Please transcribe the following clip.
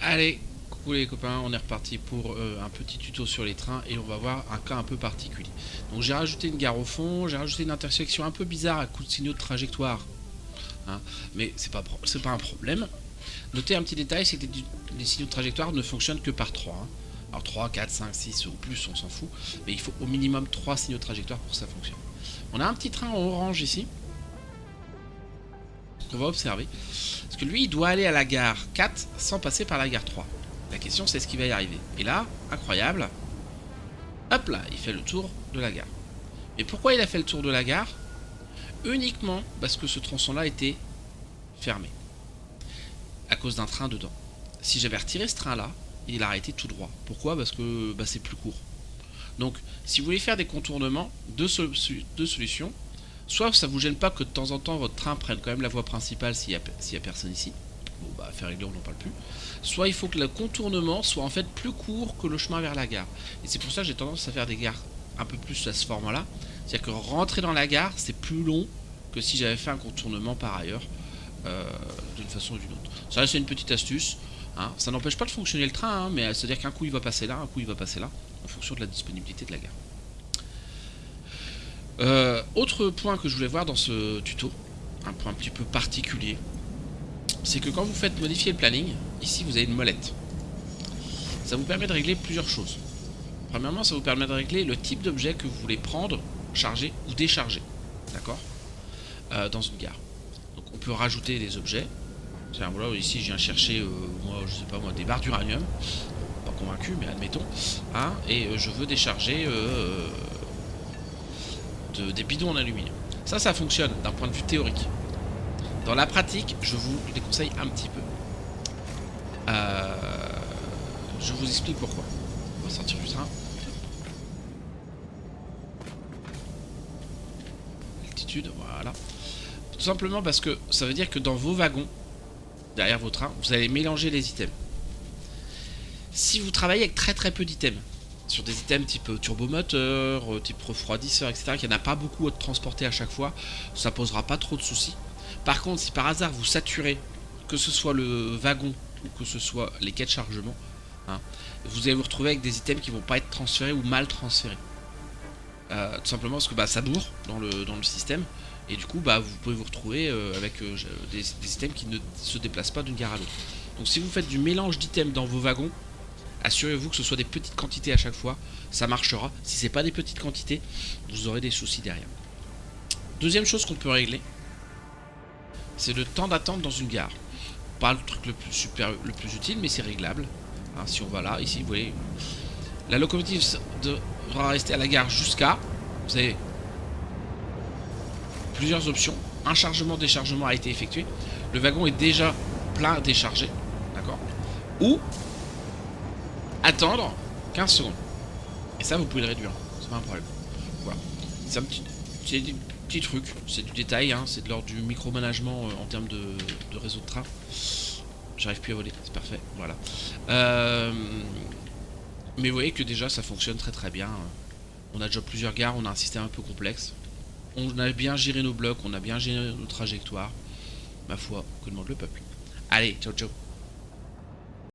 Allez, coucou les copains, on est reparti pour un petit tuto sur les trains et on va voir un cas un peu particulier. Donc j'ai rajouté une gare au fond, j'ai rajouté une intersection un peu bizarre à coup de signaux de trajectoire, hein, mais c'est pas un problème. Notez un petit détail, c'est que les signaux de trajectoire ne fonctionnent que par 3. Hein. Alors 3, 4, 5, 6 ou plus, on s'en fout, mais il faut au minimum 3 signaux de trajectoire pour que ça fonctionne. On a un petit train en orange ici, qu'on va observer, parce que lui il doit aller à la gare 4 sans passer par la gare 3. La question c'est ce qu'il va y arriver. Et là, incroyable, hop là, il fait le tour de la gare. Mais pourquoi il a fait le tour de la gare? Uniquement parce que ce tronçon-là était fermé, à cause d'un train dedans. Si j'avais retiré ce train-là, il aurait été tout droit. Pourquoi? Parce que c'est plus court. Donc, si vous voulez faire des contournements, deux solutions. Soit ça vous gêne pas que de temps en temps votre train prenne quand même la voie principale s'il y a personne ici. Bon bah faire régler on n'en parle plus. Soit il faut que le contournement soit en fait plus court que le chemin vers la gare. Et c'est pour ça que j'ai tendance à faire des gares un peu plus à ce format-là. C'est-à-dire que rentrer dans la gare c'est plus long que si j'avais fait un contournement par ailleurs, d'une façon ou d'une autre. Ça c'est une petite astuce. Hein. Ça n'empêche pas de fonctionner le train, hein, mais c'est-à-dire qu'un coup il va passer là, un coup il va passer là, en fonction de la disponibilité de la gare. Autre point que je voulais voir dans ce tuto, un point un petit peu particulier, c'est que quand vous faites modifier le planning, ici vous avez une molette. Ça vous permet de régler plusieurs choses. Premièrement, ça vous permet de régler le type d'objet que vous voulez prendre, charger ou décharger, d'accord, dans une gare. Donc on peut rajouter des objets. Tiens, voilà, ici je viens chercher, moi je sais pas moi, des barres d'uranium. Pas convaincu, mais admettons. Hein, et je veux décharger des bidons en aluminium. Ça fonctionne d'un point de vue théorique. Dans la pratique, je vous déconseille un petit peu. Je vous explique pourquoi. On va sortir du train. Altitude, voilà. Tout simplement parce que ça veut dire que dans vos wagons, derrière vos trains, vous allez mélanger les items. Si vous travaillez avec très peu d'items, sur des items type turbomoteur, type refroidisseur, etc., qu'il n'y en a pas beaucoup à transporter à chaque fois, ça posera pas trop de soucis. Par contre, si par hasard vous saturez, que ce soit le wagon ou que ce soit les quais de chargement, hein, vous allez vous retrouver avec des items qui vont pas être transférés ou mal transférés. Tout simplement parce que ça bourre dans le système, et du coup vous pouvez vous retrouver avec des items qui ne se déplacent pas d'une gare à l'autre. Donc si vous faites du mélange d'items dans vos wagons, assurez-vous que ce soit des petites quantités à chaque fois, ça marchera. Si c'est pas des petites quantités, vous aurez des soucis derrière. Deuxième chose qu'on peut régler, c'est le temps d'attente dans une gare. Pas le truc le plus utile, mais c'est réglable. Hein, si on va là, ici, vous voyez, la locomotive devra rester à la gare jusqu'à, vous avez plusieurs options. Un chargement-déchargement a été effectué. Le wagon est déjà plein déchargé, d'accord. Ou attendre 15 secondes. Et ça, vous pouvez le réduire. C'est pas un problème. Voilà. C'est un petit truc. C'est du détail. Hein. C'est de l'ordre du micromanagement en termes de réseau de train. J'arrive plus à voler. C'est parfait. Voilà. Mais vous voyez que déjà, ça fonctionne très bien. On a déjà plusieurs gares. On a un système un peu complexe. On a bien géré nos blocs. On a bien géré nos trajectoires. Ma foi, que demande le peuple. Allez, ciao ciao.